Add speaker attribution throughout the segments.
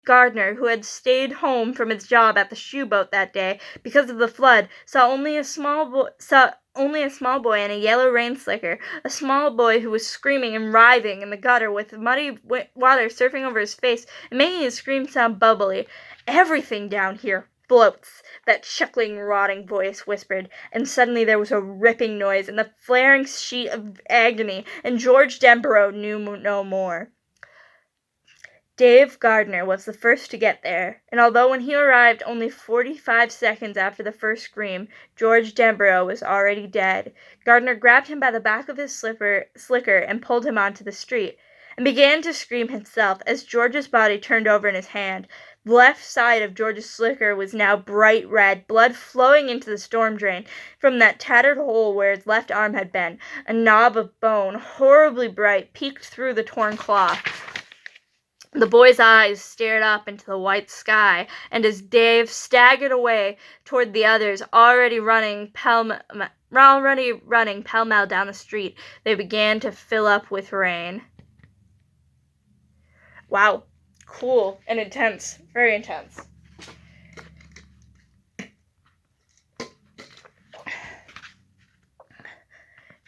Speaker 1: Gardner, who had stayed home from his job at the shoe boat that day because of the flood, saw only a small boy in a yellow rain slicker, a small boy who was screaming and writhing in the gutter with muddy water surfing over his face and making his scream sound bubbly. "Everything down here floats," that chuckling, rotting voice whispered, and suddenly there was a ripping noise and the flaring sheet of agony, and George Deborah knew no more. Dave Gardner was the first to get there, and although when he arrived only 45 seconds after the first scream, George Deborah was already dead. Gardner grabbed him by the back of his slicker and pulled him onto the street, and began to scream himself as George's body turned over in his hand. The left side of George's slicker was now bright red, blood flowing into the storm drain from that tattered hole where his left arm had been. A knob of bone, horribly bright, peeked through the torn cloth. The boy's eyes stared up into the white sky, and as Dave staggered away toward the others, already running pell-mell down the street, they began to fill up with rain. Wow. Cool and intense. Very intense.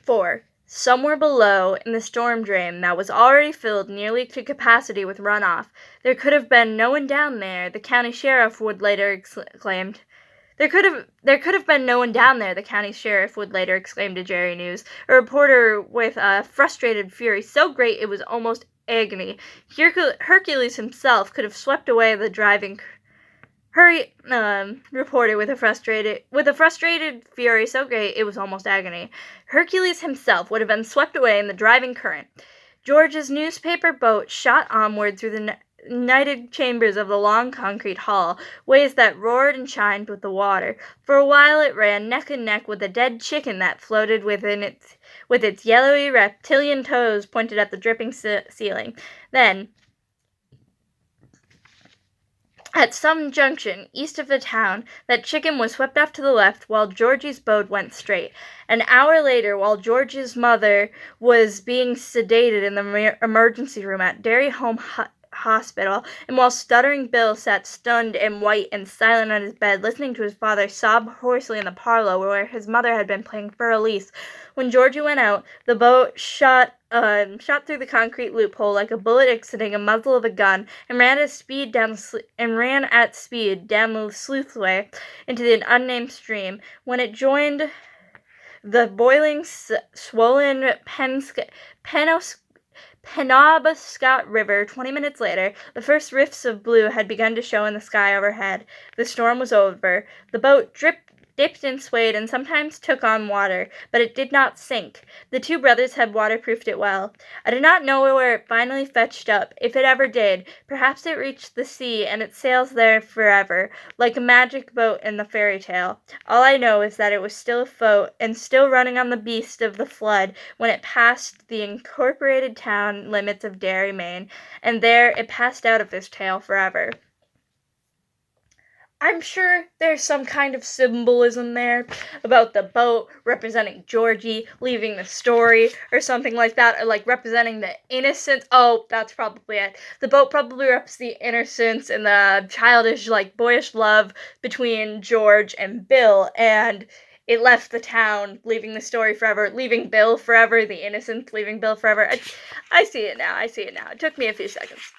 Speaker 1: Four. Somewhere below, in the storm drain that was already filled nearly to capacity with runoff, there could have been no one down there, the county sheriff would later exclaimed. There could have been no one down there, the county sheriff would later exclaim to Jerry News, a reporter with a frustrated fury so great it was almost agony. Hercules himself could have swept away the driving reporter with a frustrated fury so great it was almost agony. Hercules himself would have been swept away in the driving current. George's newspaper boat shot onward through the united chambers of the long concrete hall, ways that roared and chimed with the water. For a while it ran neck and neck with a dead chicken that floated with its yellowy reptilian toes pointed at the dripping ceiling. Then, at some junction east of the town, that chicken was swept off to the left while Georgie's boat went straight. An hour later, while George's mother was being sedated in the emergency room at Derry Home Hospital, and while stuttering Bill sat stunned and white and silent on his bed, listening to his father sob hoarsely in the parlor where his mother had been playing for Elise. When Georgie went out, the boat shot through the concrete loophole like a bullet exiting a muzzle of a gun, and ran at speed down the sluiceway into the unnamed stream. When it joined the boiling, swollen Penobscot River 20 minutes later, the first rifts of blue had begun to show in the sky overhead. The storm was over. The boat dipped and swayed and sometimes took on water, but it did not sink. The two brothers had waterproofed it well. I do not know where it finally fetched up, if it ever did. Perhaps it reached the sea, and it sails there forever, like a magic boat in the fairy tale. All I know is that it was still afloat and still running on the beast of the flood when it passed the incorporated town limits of Derry, Maine, and there it passed out of this tale forever. I'm sure there's some kind of symbolism there about the boat representing Georgie leaving the story or something like that, or like representing the innocence. Oh, that's probably it. The boat probably represents the innocence and the childish, like, boyish love between George and Bill, and it left the town, leaving the story forever, leaving Bill forever, the innocence leaving Bill forever. I see it now. It took me a few seconds.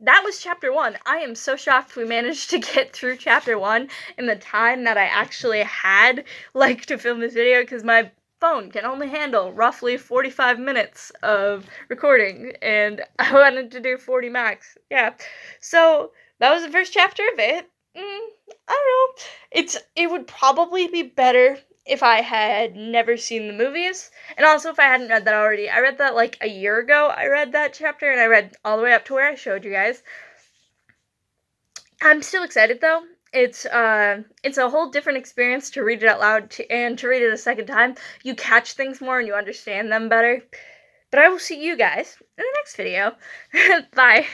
Speaker 1: That was chapter 1. I am so shocked we managed to get through chapter 1 in the time that I actually had, like, to film this video, because my phone can only handle roughly 45 minutes of recording, and I wanted to do 40 max. Yeah. So, that was the first chapter of it. I don't know. It would probably be better if I had never seen the movies, and also if I hadn't read that already. I read that like a year ago. I read that chapter, and I read all the way up to where I showed you guys. I'm still excited though. It's a whole different experience to read it out loud and to read it a second time. You catch things more and you understand them better. But I will see you guys in the next video. Bye.